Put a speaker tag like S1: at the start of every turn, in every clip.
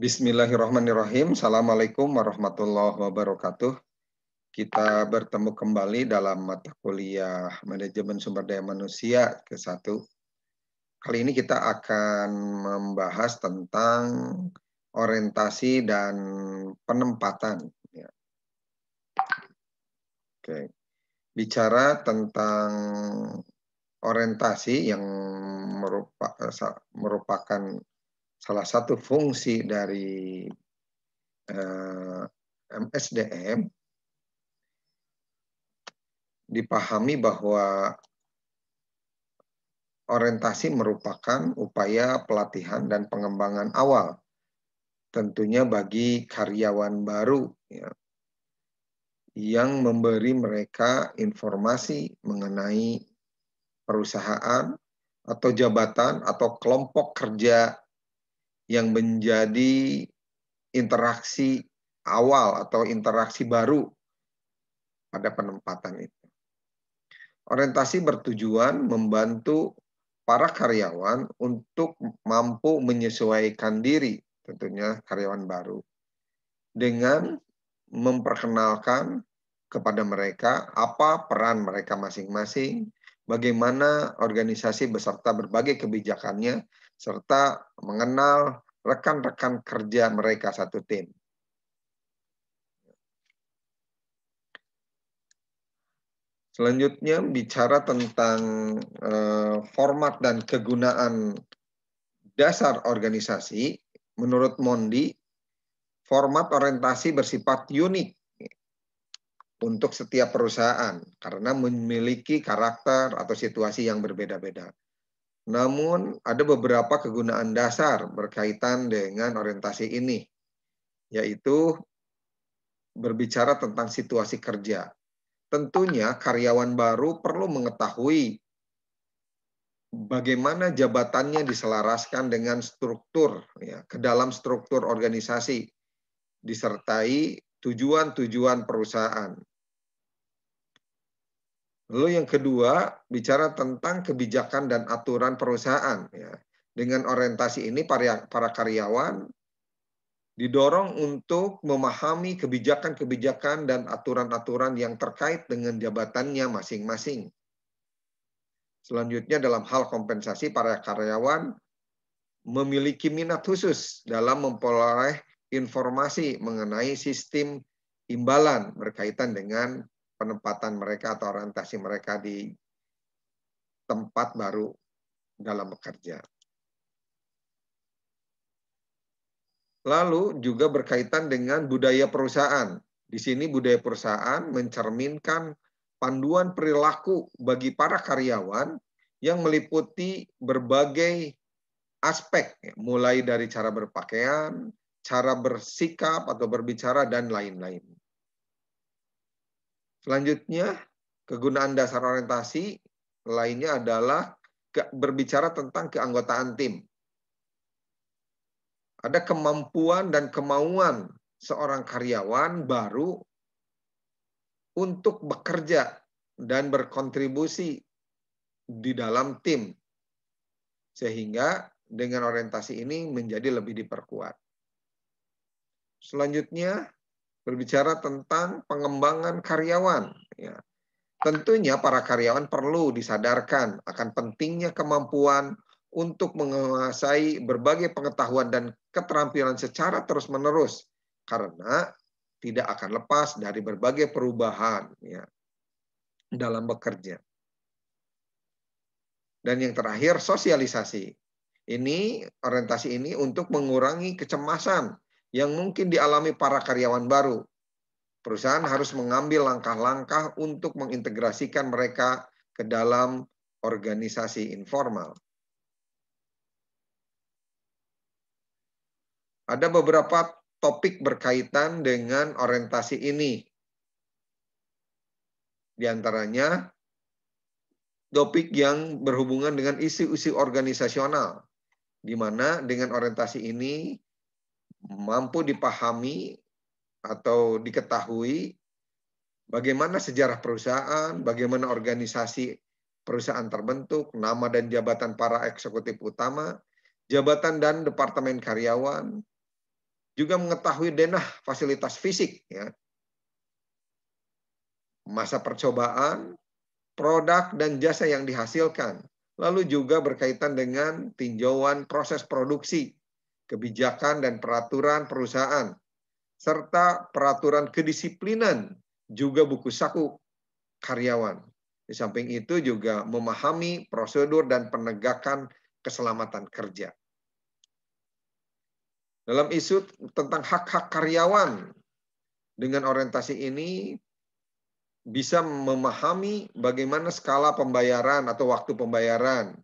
S1: Bismillahirrahmanirrahim. Assalamualaikum warahmatullahi wabarakatuh. Kita bertemu kembali dalam mata kuliah Manajemen Sumber Daya Manusia ke-1. Kali ini kita akan membahas tentang orientasi dan penempatan. Oke. Bicara tentang orientasi yang merupakan salah satu fungsi dari MSDM, dipahami bahwa orientasi merupakan upaya pelatihan dan pengembangan awal, tentunya bagi karyawan baru, yang memberi mereka informasi mengenai perusahaan atau jabatan atau kelompok kerja yang menjadi interaksi awal atau interaksi baru pada penempatan itu. Orientasi bertujuan membantu para karyawan untuk mampu menyesuaikan diri, tentunya karyawan baru, dengan memperkenalkan kepada mereka apa peran mereka masing-masing, bagaimana organisasi beserta berbagai kebijakannya, serta mengenal rekan-rekan kerja mereka satu tim. Selanjutnya bicara tentang format dan kegunaan dasar organisasi. Menurut Mondi, format orientasi bersifat unik untuk setiap perusahaan karena memiliki karakter atau situasi yang berbeda-beda. Namun ada beberapa kegunaan dasar berkaitan dengan orientasi ini, yaitu berbicara tentang situasi kerja. Tentunya karyawan baru perlu mengetahui bagaimana jabatannya diselaraskan dengan struktur, ke dalam struktur organisasi, disertai tujuan-tujuan perusahaan. Lalu yang kedua, bicara tentang kebijakan dan aturan perusahaan. Dengan orientasi ini para karyawan didorong untuk memahami kebijakan-kebijakan dan aturan-aturan yang terkait dengan jabatannya masing-masing. Selanjutnya dalam hal kompensasi, para karyawan memiliki minat khusus dalam memperoleh informasi mengenai sistem imbalan berkaitan dengan penempatan mereka atau orientasi mereka di tempat baru dalam bekerja. Lalu juga berkaitan dengan budaya perusahaan. Di sini budaya perusahaan mencerminkan panduan perilaku bagi para karyawan yang meliputi berbagai aspek, mulai dari cara berpakaian, cara bersikap atau berbicara, dan lain-lain. Selanjutnya, kegunaan dasar orientasi lainnya adalah berbicara tentang keanggotaan tim. Ada kemampuan dan kemauan seorang karyawan baru untuk bekerja dan berkontribusi di dalam tim. Sehingga dengan orientasi ini menjadi lebih diperkuat. Selanjutnya, berbicara tentang pengembangan karyawan. Tentunya para karyawan perlu disadarkan akan pentingnya kemampuan untuk menguasai berbagai pengetahuan dan keterampilan secara terus-menerus, karena tidak akan lepas dari berbagai perubahan dalam bekerja. Dan yang terakhir, sosialisasi. Orientasi ini untuk mengurangi kecemasan yang mungkin dialami para karyawan baru. Perusahaan harus mengambil langkah-langkah untuk mengintegrasikan mereka ke dalam organisasi informal. Ada beberapa topik berkaitan dengan orientasi ini. Di antaranya, topik yang berhubungan dengan isu-isu organisasional, di mana dengan orientasi ini mampu dipahami atau diketahui bagaimana sejarah perusahaan, bagaimana organisasi perusahaan terbentuk, nama dan jabatan para eksekutif utama, jabatan dan departemen karyawan, juga mengetahui denah fasilitas fisik, ya, masa percobaan, produk dan jasa yang dihasilkan, lalu juga berkaitan dengan tinjauan proses produksi, kebijakan dan peraturan perusahaan, serta peraturan kedisiplinan, juga buku saku karyawan. Di samping itu juga memahami prosedur dan penegakan keselamatan kerja. Dalam isu tentang hak-hak karyawan, dengan orientasi ini bisa memahami bagaimana skala pembayaran atau waktu pembayaran,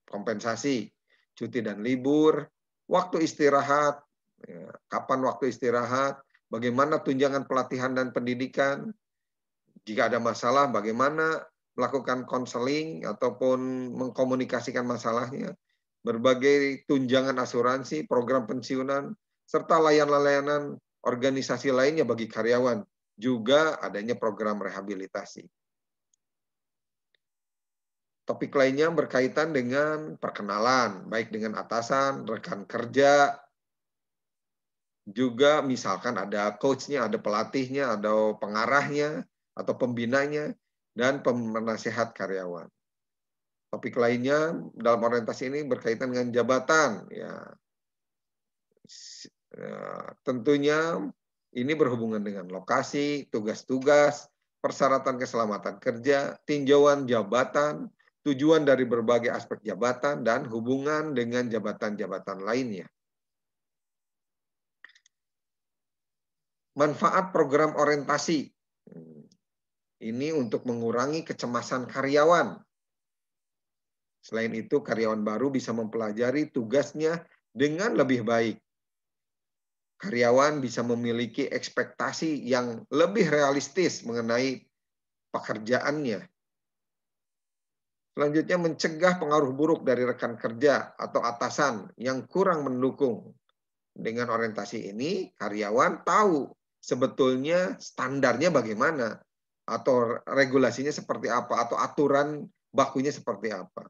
S1: kompensasi, cuti dan libur, waktu istirahat, ya, kapan waktu istirahat, bagaimana tunjangan pelatihan dan pendidikan, jika ada masalah bagaimana melakukan konseling ataupun mengkomunikasikan masalahnya, berbagai tunjangan asuransi, program pensiunan, serta layanan-layanan organisasi lainnya bagi karyawan, juga adanya program rehabilitasi. Topik lainnya berkaitan dengan perkenalan, baik dengan atasan, rekan kerja, juga misalkan ada coach-nya, ada pelatihnya, ada pengarahnya, atau pembinanya, dan penasehat karyawan. Topik lainnya dalam orientasi ini berkaitan dengan jabatan. Ya, tentunya ini berhubungan dengan lokasi, tugas-tugas, persyaratan keselamatan kerja, tinjauan jabatan, tujuan dari berbagai aspek jabatan, dan hubungan dengan jabatan-jabatan lainnya. Manfaat program orientasi. Ini untuk mengurangi kecemasan karyawan. Selain itu, karyawan baru bisa mempelajari tugasnya dengan lebih baik. Karyawan bisa memiliki ekspektasi yang lebih realistis mengenai pekerjaannya. Selanjutnya, mencegah pengaruh buruk dari rekan kerja atau atasan yang kurang mendukung. Dengan orientasi ini, karyawan tahu sebetulnya standarnya bagaimana, atau regulasinya seperti apa, atau aturan bakunya seperti apa.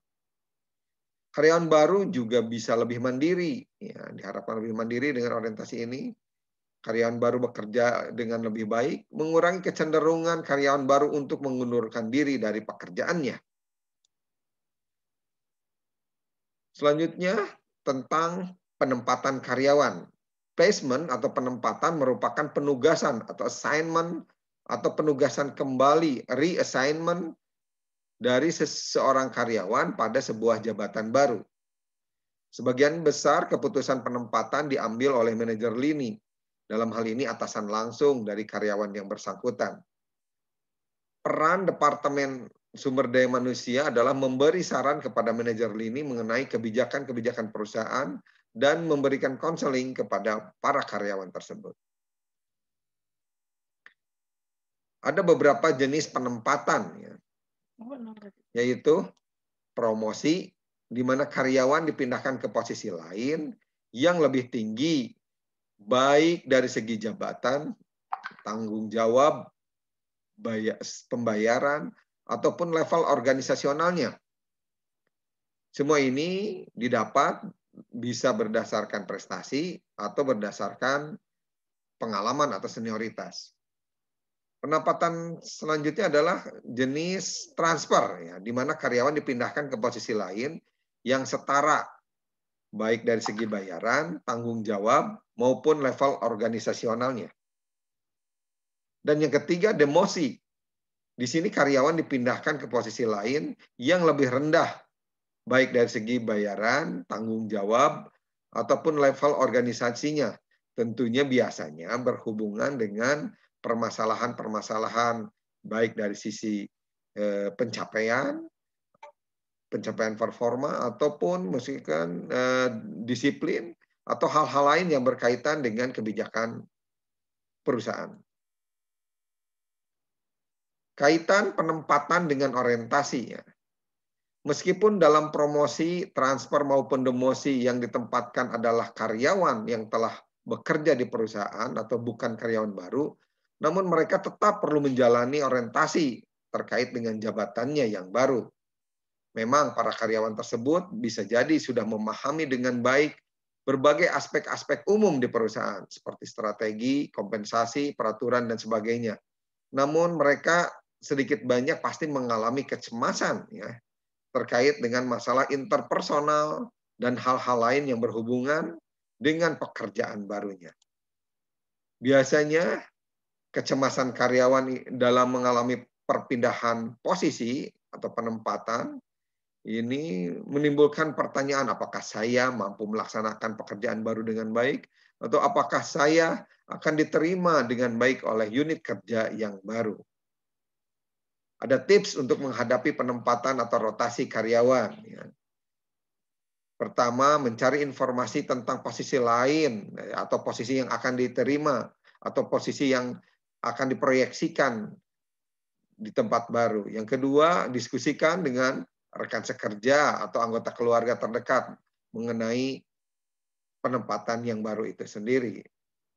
S1: Karyawan baru juga bisa lebih mandiri, ya, diharapkan lebih mandiri dengan orientasi ini. Karyawan baru bekerja dengan lebih baik, mengurangi kecenderungan karyawan baru untuk mengundurkan diri dari pekerjaannya. Selanjutnya, tentang penempatan karyawan. Placement atau penempatan merupakan penugasan atau assignment atau penugasan kembali, reassignment dari seseorang karyawan pada sebuah jabatan baru. Sebagian besar keputusan penempatan diambil oleh manajer lini. Dalam hal ini atasan langsung dari karyawan yang bersangkutan. Peran Departemen Sumber Daya Manusia adalah memberi saran kepada manajer lini mengenai kebijakan-kebijakan perusahaan dan memberikan konseling kepada para karyawan tersebut. Ada beberapa jenis penempatan, ya, yaitu promosi, di mana karyawan dipindahkan ke posisi lain yang lebih tinggi, baik dari segi jabatan, tanggung jawab, pembayaran, ataupun level organisasionalnya. Semua ini didapat bisa berdasarkan prestasi atau berdasarkan pengalaman atau senioritas. Penempatan selanjutnya adalah jenis transfer, ya, di mana karyawan dipindahkan ke posisi lain yang setara, baik dari segi bayaran, tanggung jawab, maupun level organisasionalnya. Dan yang ketiga, demosi. Di sini karyawan dipindahkan ke posisi lain yang lebih rendah, baik dari segi bayaran, tanggung jawab, ataupun level organisasinya. Tentunya biasanya berhubungan dengan permasalahan-permasalahan baik dari sisi pencapaian performa, ataupun misalkan disiplin atau hal-hal lain yang berkaitan dengan kebijakan perusahaan. Kaitan penempatan dengan orientasi. Meskipun dalam promosi, transfer maupun demosi yang ditempatkan adalah karyawan yang telah bekerja di perusahaan atau bukan karyawan baru, namun mereka tetap perlu menjalani orientasi terkait dengan jabatannya yang baru. Memang para karyawan tersebut bisa jadi sudah memahami dengan baik berbagai aspek-aspek umum di perusahaan, seperti strategi, kompensasi, peraturan, dan sebagainya. Namun mereka sedikit banyak pasti mengalami kecemasan ya, terkait dengan masalah interpersonal dan hal-hal lain yang berhubungan dengan pekerjaan barunya. Biasanya kecemasan karyawan dalam mengalami perpindahan posisi atau penempatan ini menimbulkan pertanyaan, apakah saya mampu melaksanakan pekerjaan baru dengan baik, atau apakah saya akan diterima dengan baik oleh unit kerja yang baru. Ada tips untuk menghadapi penempatan atau rotasi karyawan. Ya. Pertama, mencari informasi tentang posisi lain atau posisi yang akan diterima atau posisi yang akan diproyeksikan di tempat baru. Yang kedua, diskusikan dengan rekan sekerja atau anggota keluarga terdekat mengenai penempatan yang baru itu sendiri.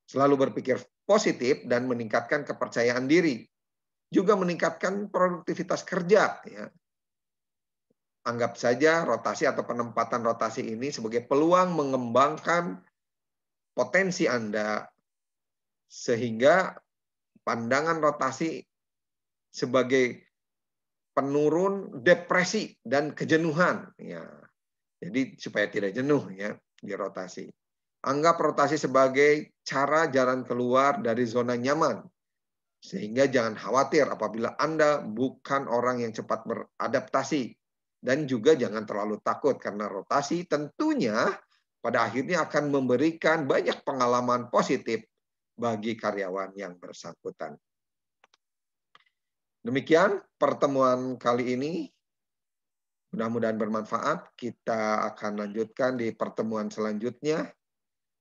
S1: Selalu berpikir positif dan meningkatkan kepercayaan diri. Juga meningkatkan produktivitas kerja. Ya. Anggap saja rotasi atau penempatan rotasi ini sebagai peluang mengembangkan potensi Anda, sehingga pandangan rotasi sebagai penurun depresi dan kejenuhan. Ya. Jadi supaya tidak jenuh ya di rotasi. Anggap rotasi sebagai cara jalan keluar dari zona nyaman. Sehingga jangan khawatir apabila Anda bukan orang yang cepat beradaptasi. Dan juga jangan terlalu takut karena rotasi tentunya pada akhirnya akan memberikan banyak pengalaman positif bagi karyawan yang bersangkutan. Demikian pertemuan kali ini. Mudah-mudahan bermanfaat. Kita akan lanjutkan di pertemuan selanjutnya.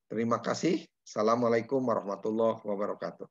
S1: Terima kasih. Assalamualaikum warahmatullahi wabarakatuh.